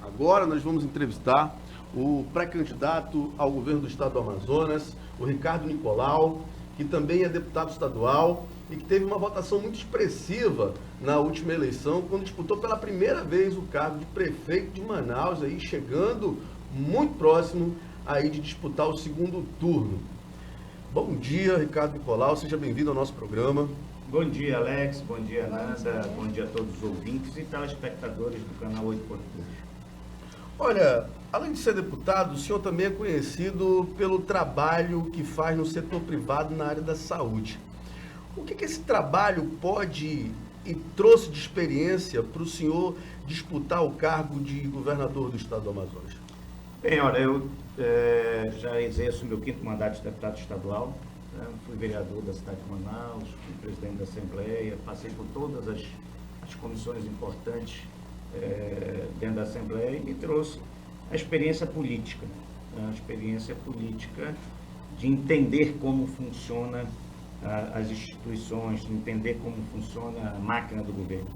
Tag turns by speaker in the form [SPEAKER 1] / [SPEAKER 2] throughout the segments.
[SPEAKER 1] Agora nós vamos entrevistar o pré-candidato ao governo do estado do Amazonas, o Ricardo Nicolau, que também é deputado estadual e que teve uma votação muito expressiva na última eleição, quando disputou pela primeira vez o cargo de prefeito de Manaus, aí chegando muito próximo aí de disputar o segundo turno. Bom dia, Ricardo Nicolau, seja bem-vindo ao nosso programa.
[SPEAKER 2] Bom dia, Alex, bom dia, Nanda, bom dia a todos os ouvintes e telespectadores do canal 8 Português.
[SPEAKER 1] Olha, além de ser deputado, o senhor também é conhecido pelo trabalho que faz no setor privado na área da saúde. O que esse trabalho pode e trouxe de experiência para o senhor disputar o cargo de governador do estado do Amazonas?
[SPEAKER 2] Bem, olha, eu já exerço meu 5º mandato de deputado estadual, né? Fui vereador da cidade de Manaus, fui presidente da Assembleia, passei por todas as comissões importantes dentro da Assembleia e me trouxe a experiência política, né? A experiência política de entender como funciona as instituições, de entender como funciona a máquina do governo.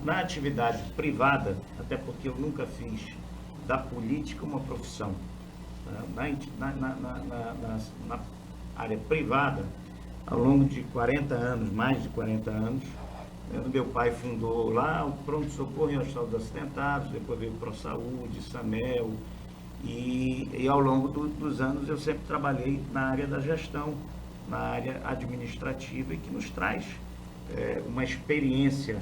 [SPEAKER 2] Na atividade privada, até porque eu nunca fiz da política uma profissão, na área privada, ao longo de 40 anos, mais de 40 anos, meu pai fundou lá o Pronto-Socorro e Hospital dos Acidentados, depois veio o ProSaúde, Samel, e ao longo dos anos eu sempre trabalhei na área da gestão, na área administrativa, e que nos traz uma experiência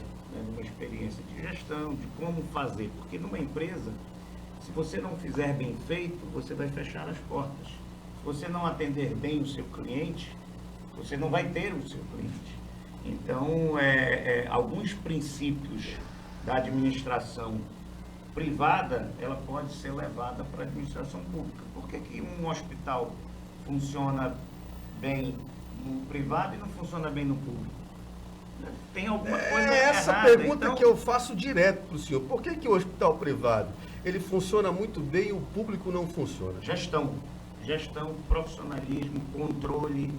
[SPEAKER 2] de gestão, de como fazer, porque numa empresa, se você não fizer bem feito, você vai fechar as portas. Se você não atender bem o seu cliente, você não vai ter o seu cliente. Então, alguns princípios da administração privada, ela pode ser levada para a administração pública. Por que um hospital funciona bem no privado e não funciona bem no público? Tem alguma coisa errada.
[SPEAKER 1] Essa pergunta então, que eu faço direto para o senhor. Por que o hospital privado ele funciona muito bem e o público não funciona?
[SPEAKER 2] Gestão, profissionalismo, controle,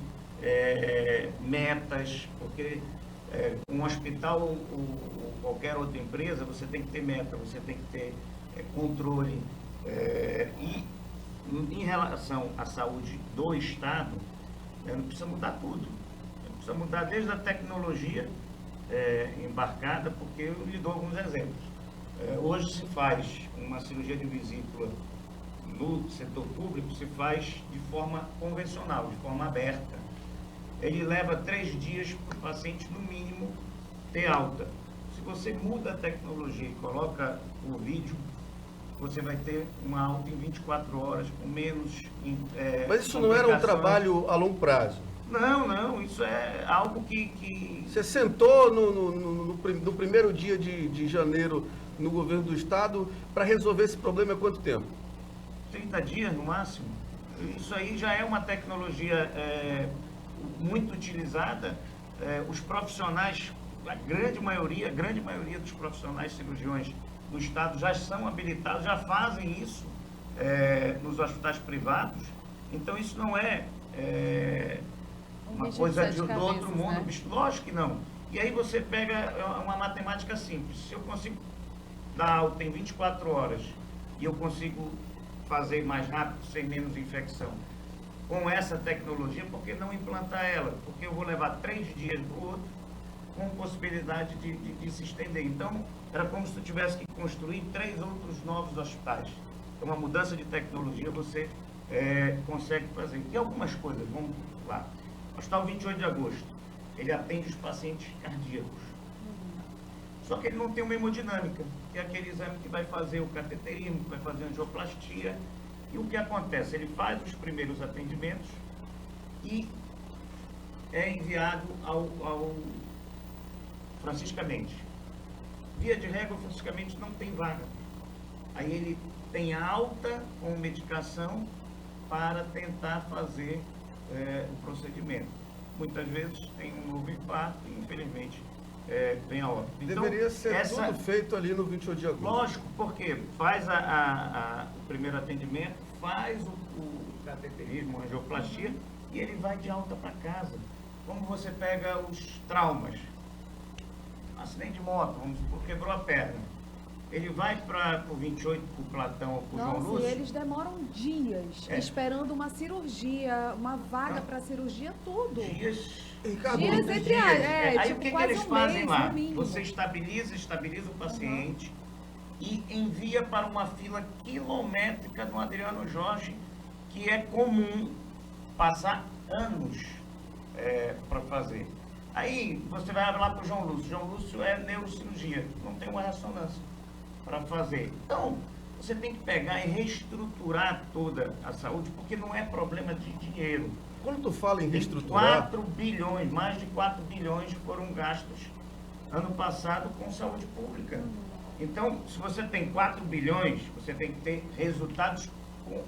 [SPEAKER 2] metas, porque um hospital ou qualquer outra empresa, você tem que ter meta, você tem que ter controle. E em relação à saúde do Estado, não precisa mudar tudo. Precisa mudar desde a tecnologia embarcada, porque eu lhe dou alguns exemplos. Hoje se faz uma cirurgia de vesícula no setor público, se faz de forma convencional, de forma aberta. Ele leva 3 dias para o paciente, no mínimo, ter alta. Se você muda a tecnologia e coloca o vídeo, você vai ter uma alta em 24 horas, com menos
[SPEAKER 1] Mas isso não era um trabalho a longo prazo?
[SPEAKER 2] Não, isso é algo que...
[SPEAKER 1] Você sentou no primeiro dia de janeiro no governo do estado para resolver esse problema há quanto tempo?
[SPEAKER 2] 30 dias no máximo. Isso aí já é uma tecnologia muito utilizada. Os profissionais, a grande maioria dos profissionais cirurgiões do estado já são habilitados, já fazem isso nos hospitais privados. Então isso não é uma coisa do outro mundo, né? Lógico que não. E aí você pega uma matemática simples. Se eu consigo dar alta em 24 horas e eu consigo fazer mais rápido, sem menos infecção, com essa tecnologia, por que não implantar ela? Porque eu vou levar 3 dias para o outro, com possibilidade de se estender. Então, era como se tu tivesse que construir 3 outros novos hospitais. É uma mudança de tecnologia, você consegue fazer. Tem algumas coisas, vamos lá. O Hospital 28 de Agosto, ele atende os pacientes cardíacos. Só que ele não tem uma hemodinâmica, que é aquele exame que vai fazer o cateterismo, que vai fazer a angioplastia. E o que acontece? Ele faz os primeiros atendimentos e é enviado ao Franciscamente. Via de regra, o Franciscamente não tem vaga. Aí ele tem alta com medicação para tentar fazer o procedimento. Muitas vezes tem um novo infarto e, infelizmente, vem a óbito.
[SPEAKER 1] Então, deveria ser tudo feito ali no 28 de agosto.
[SPEAKER 2] Lógico, porque faz o primeiro atendimento, faz o cateterismo, a angioplastia, e ele vai de alta para casa. Como você pega os traumas, acidente de moto, vamos supor, quebrou a perna. ele vai para o 28, para o Platão ou para o João
[SPEAKER 3] Nossa,
[SPEAKER 2] Lúcio.
[SPEAKER 3] e eles demoram dias esperando uma cirurgia, uma vaga para cirurgia, tudo.
[SPEAKER 1] Ricardo,
[SPEAKER 3] Dias
[SPEAKER 2] Muitos
[SPEAKER 3] entre
[SPEAKER 2] dias. Aí
[SPEAKER 3] tipo,
[SPEAKER 2] o que
[SPEAKER 3] quase
[SPEAKER 2] eles
[SPEAKER 3] um
[SPEAKER 2] fazem
[SPEAKER 3] mês,
[SPEAKER 2] lá?
[SPEAKER 3] no mínimo.
[SPEAKER 2] Você estabiliza o paciente e envia para uma fila quilométrica do Adriano Jorge, que é comum passar anos para fazer. Aí você vai lá para o João Lúcio. João Lúcio é neurocirurgia, não tem uma ressonância para fazer. Então, você tem que pegar e reestruturar toda a saúde, porque não é problema de dinheiro.
[SPEAKER 1] Quando tu fala em reestruturar...
[SPEAKER 2] 4 bilhões, mais de 4 bilhões foram gastos ano passado com saúde pública. Então, se você tem 4 bilhões, você tem que ter resultados com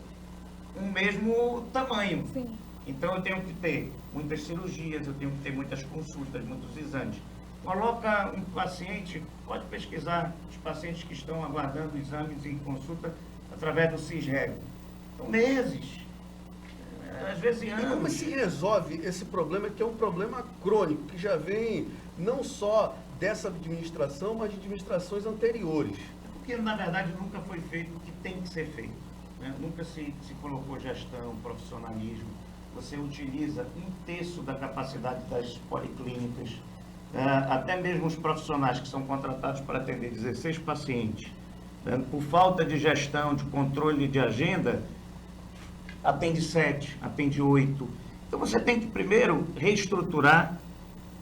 [SPEAKER 2] o mesmo tamanho.
[SPEAKER 3] Sim.
[SPEAKER 2] Então, eu tenho que ter muitas cirurgias, eu tenho que ter muitas consultas, muitos exames. Coloca um paciente, pode pesquisar os pacientes que estão aguardando exames e consulta através do CISREG. São meses, às vezes
[SPEAKER 1] E como
[SPEAKER 2] anos.
[SPEAKER 1] se resolve esse problema, que é um problema crônico, que já vem não só dessa administração, mas de administrações anteriores?
[SPEAKER 2] Porque, na verdade, nunca foi feito o que tem que ser feito. Né? Nunca se colocou gestão, profissionalismo. Você utiliza 1/3 da capacidade das policlínicas. Até mesmo os profissionais que são contratados para atender 16 pacientes, né? Por falta de gestão, de controle de agenda, atende 7, atende 8. Então, você tem que primeiro reestruturar,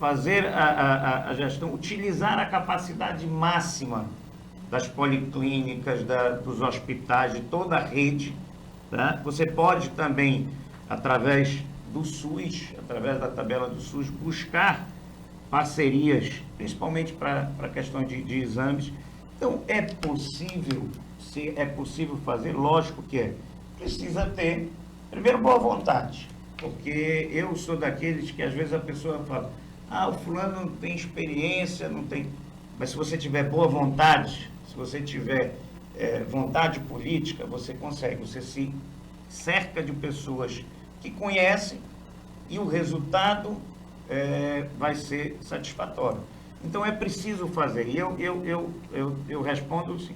[SPEAKER 2] fazer a gestão, utilizar a capacidade máxima das policlínicas, dos hospitais, de toda a rede. Tá? Você pode também, através do SUS, através da tabela do SUS, buscar parcerias, principalmente para questões de exames. Então, é possível, se é possível fazer, lógico que é. Precisa ter, primeiro, boa vontade, porque eu sou daqueles que às vezes a pessoa fala, o fulano não tem experiência, não tem... Mas se você tiver boa vontade, se você tiver vontade política, você consegue, você se cerca de pessoas que conhecem e o resultado vai ser satisfatório. Então é preciso fazer. E eu respondo assim,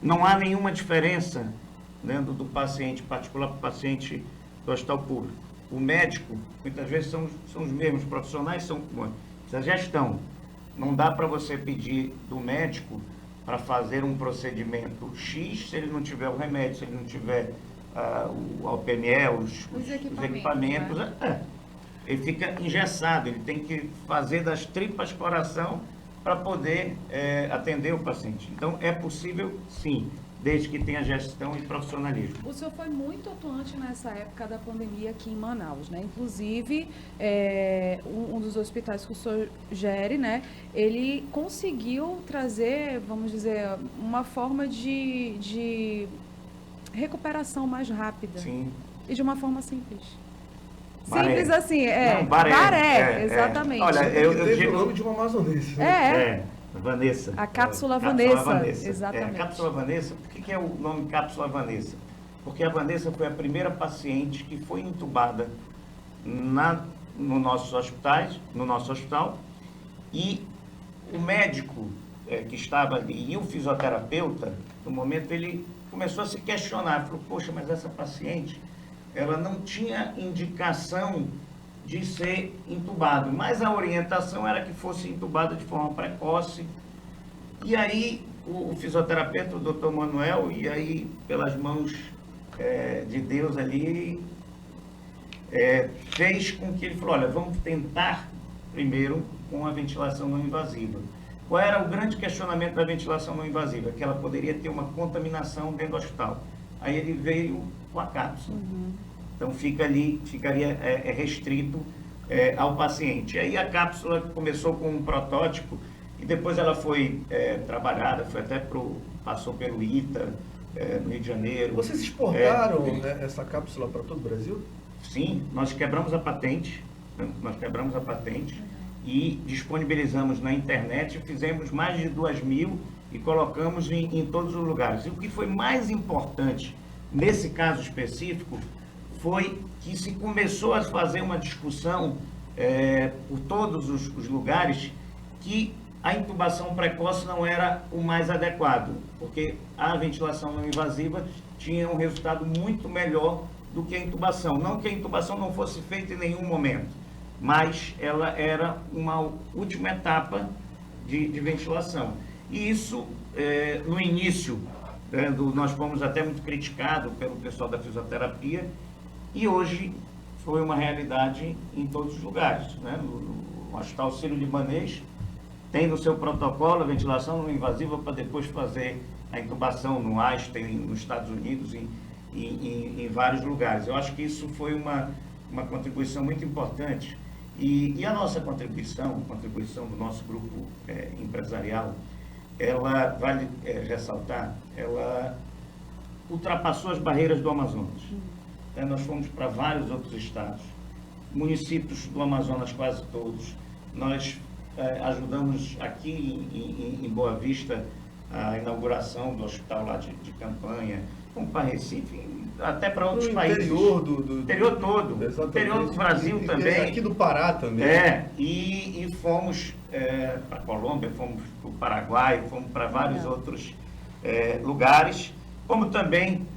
[SPEAKER 2] não há nenhuma diferença dentro do paciente particular para o paciente do hospital público. O médico, muitas vezes, são os mesmos profissionais, são a gestão. Não dá para você pedir do médico para fazer um procedimento X se ele não tiver o remédio, se ele não tiver o OPME, os equipamentos.
[SPEAKER 3] Né?
[SPEAKER 2] Ele fica engessado, ele tem que fazer das tripas coração para poder atender o paciente. Então, é possível, sim, desde que tenha gestão e profissionalismo.
[SPEAKER 3] O senhor foi muito atuante nessa época da pandemia aqui em Manaus, né? Inclusive, um dos hospitais que o senhor gere, né? Ele conseguiu trazer, vamos dizer, uma forma de recuperação mais rápida.
[SPEAKER 2] Sim.
[SPEAKER 3] E de uma forma simples.
[SPEAKER 2] Baré.
[SPEAKER 3] Simples assim,
[SPEAKER 2] Não, Baré,
[SPEAKER 3] exatamente.
[SPEAKER 2] Olha, eu
[SPEAKER 1] teve
[SPEAKER 2] digo...
[SPEAKER 1] o nome de uma amazonense. Né?
[SPEAKER 2] Vanessa.
[SPEAKER 3] A cápsula
[SPEAKER 2] Cápsula
[SPEAKER 3] Vanessa. Exatamente.
[SPEAKER 2] Cápsula Vanessa, por que é o nome Cápsula Vanessa? Porque a Vanessa foi a primeira paciente que foi entubada no nosso hospital, e o médico que estava ali e o fisioterapeuta, no momento ele começou a se questionar, falou, poxa, mas essa paciente, ela não tinha indicação de ser entubado, mas a orientação era que fosse entubado de forma precoce. E aí o fisioterapeuta, o Dr. Manuel, e aí pelas mãos de Deus ali, fez com que ele falou, olha, vamos tentar primeiro com a ventilação não invasiva. Qual era o grande questionamento da ventilação não invasiva? Que ela poderia ter uma contaminação dentro do hospital. Aí ele veio com a cápsula. Então ficaria restrito ao paciente. Aí a cápsula começou com um protótipo e depois ela foi trabalhada, passou pelo ITA, no Rio de Janeiro.
[SPEAKER 1] Vocês exportaram essa cápsula para todo o Brasil?
[SPEAKER 2] Sim, nós quebramos a patente, e disponibilizamos na internet, fizemos mais de 2.000 e colocamos em todos os lugares. E o que foi mais importante nesse caso específico foi que se começou a fazer uma discussão por todos os lugares que a intubação precoce não era o mais adequado, porque a ventilação não invasiva tinha um resultado muito melhor do que a intubação. Não que a intubação não fosse feita em nenhum momento, mas ela era uma última etapa de ventilação. E isso, no início, nós fomos até muito criticados pelo pessoal da fisioterapia, e hoje foi uma realidade em todos os lugares. Né? No Hospital Sírio-Libanês tem no seu protocolo a ventilação não invasiva para depois fazer a intubação no Einstein, nos Estados Unidos, em vários lugares. Eu acho que isso foi uma contribuição muito importante. E a nossa contribuição, a contribuição do nosso grupo empresarial, ela, vale ressaltar, ela ultrapassou as barreiras do Amazonas. Nós fomos para vários outros estados, municípios do Amazonas quase todos. Nós ajudamos aqui em Boa Vista a inauguração do hospital lá de campanha, como para Recife, até para outros países.
[SPEAKER 1] Interior
[SPEAKER 2] todo,
[SPEAKER 1] exatamente.
[SPEAKER 2] Interior do Brasil também.
[SPEAKER 1] Aqui do Pará também.
[SPEAKER 2] E fomos para a Colômbia, fomos para o Paraguai, fomos para vários outros lugares, como também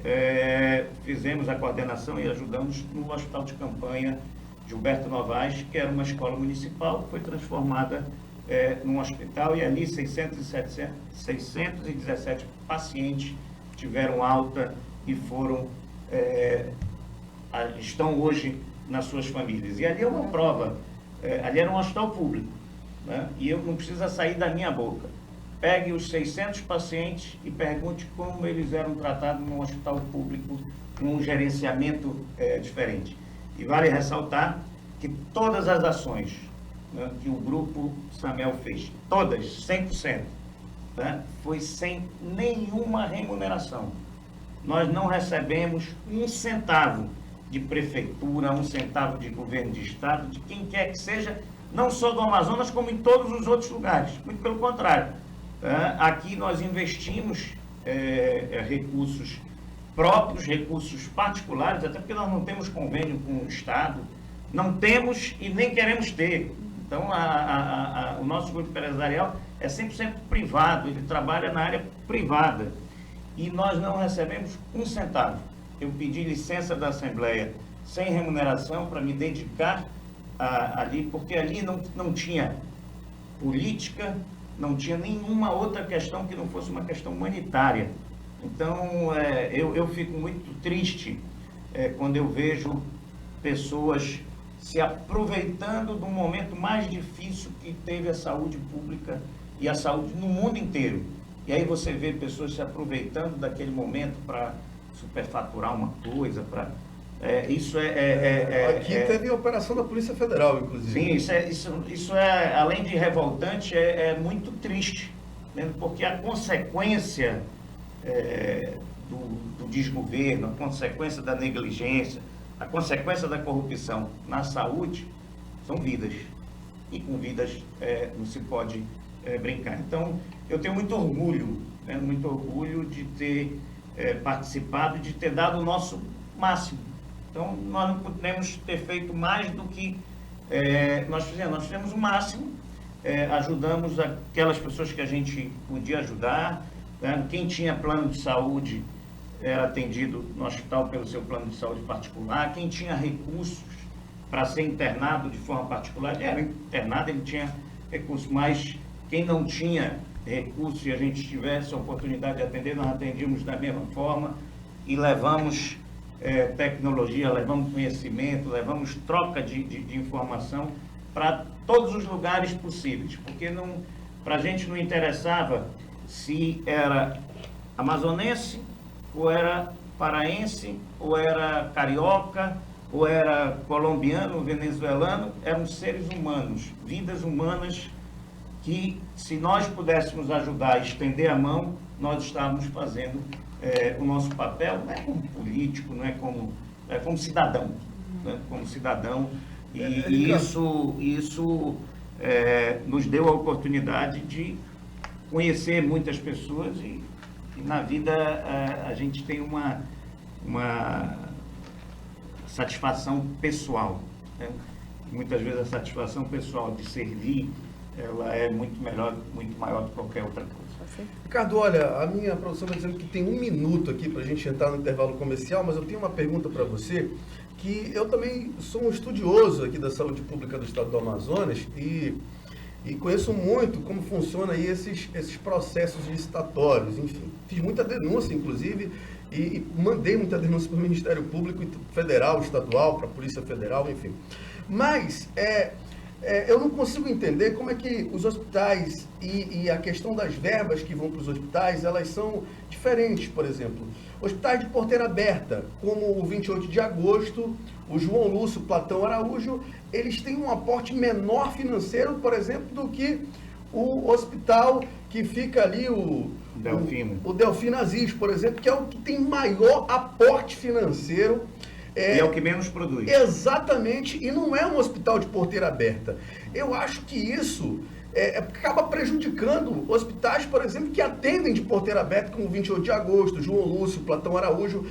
[SPEAKER 2] fizemos a coordenação e ajudamos no hospital de campanha Gilberto Novaes, que era uma escola municipal, que foi transformada num hospital, e ali 617 pacientes tiveram alta e estão hoje nas suas famílias. E ali é uma prova, ali era um hospital público, né? E eu não precisa sair da minha boca. Pegue os 600 pacientes e pergunte como eles eram tratados num hospital público, com um gerenciamento diferente. E vale ressaltar que todas as ações, né, que o Grupo Samel fez, todas, 100%, né, foi sem nenhuma remuneração. Nós não recebemos um centavo de prefeitura, um centavo de governo de estado, de quem quer que seja, não só do Amazonas, como em todos os outros lugares. Muito pelo contrário. Aqui nós investimos recursos próprios, recursos particulares, até porque nós não temos convênio com o Estado, não temos e nem queremos ter. Então, o nosso grupo empresarial é 100% privado, ele trabalha na área privada. E nós não recebemos um centavo. Eu pedi licença da Assembleia sem remuneração para me dedicar ali, porque ali não tinha política, não tinha nenhuma outra questão que não fosse uma questão humanitária. Então, eu fico muito triste quando eu vejo pessoas se aproveitando do momento mais difícil que teve a saúde pública e a saúde no mundo inteiro. E aí você vê pessoas se aproveitando daquele momento para superfaturar uma coisa, para...
[SPEAKER 1] Aqui teve a operação da Polícia Federal, inclusive.
[SPEAKER 2] Sim, isso é, além de revoltante, é muito triste, né? Porque a consequência do desgoverno, a consequência da negligência, a consequência da corrupção na saúde são vidas. E com vidas não se pode brincar. Então, eu tenho muito orgulho, né? Muito orgulho de ter participado, de ter dado o nosso máximo. Então, nós não podemos ter feito mais do que nós fizemos. Nós fizemos o máximo, ajudamos aquelas pessoas que a gente podia ajudar, né? Quem tinha plano de saúde era atendido no hospital pelo seu plano de saúde particular. Quem tinha recursos para ser internado de forma particular, ele era internado, ele tinha recursos, mas quem não tinha recursos e a gente tivesse a oportunidade de atender, nós atendíamos da mesma forma e levamos tecnologia, levamos conhecimento, levamos troca de informação para todos os lugares possíveis, porque para a gente não interessava se era amazonense, ou era paraense, ou era carioca, ou era colombiano, venezuelano, eram seres humanos, vidas humanas que, se nós pudéssemos ajudar a estender a mão, nós estávamos fazendo o nosso papel, não é como político, não é como cidadão, né? Como cidadão, e isso nos deu a oportunidade de conhecer muitas pessoas e na vida a gente tem uma satisfação pessoal, né? Muitas vezes a satisfação pessoal de servir ela é muito melhor, muito maior do que qualquer outra coisa.
[SPEAKER 1] Ricardo, olha, a minha produção está dizendo que tem 1 minuto aqui para a gente entrar no intervalo comercial, mas eu tenho uma pergunta para você, que eu também sou um estudioso aqui da saúde pública do estado do Amazonas e conheço muito como funciona aí esses processos licitatórios, enfim. Fiz muita denúncia, inclusive, e mandei muita denúncia para o Ministério Público Federal, estadual, para a Polícia Federal, enfim. Mas eu não consigo entender como é que os hospitais e a questão das verbas que vão para os hospitais, elas são diferentes, por exemplo. Hospitais de porteira aberta, como o 28 de agosto, o João Lúcio, Platão Araújo, eles têm um aporte menor financeiro, por exemplo, do que o hospital que fica ali, o Delfino Aziz, por exemplo, que é o que tem maior aporte financeiro.
[SPEAKER 2] E é o que menos produz.
[SPEAKER 1] Exatamente, e não é um hospital de porteira aberta. Eu acho que isso acaba prejudicando hospitais, por exemplo, que atendem de porteira aberta, como o 28 de agosto, João Lúcio, Platão Araújo.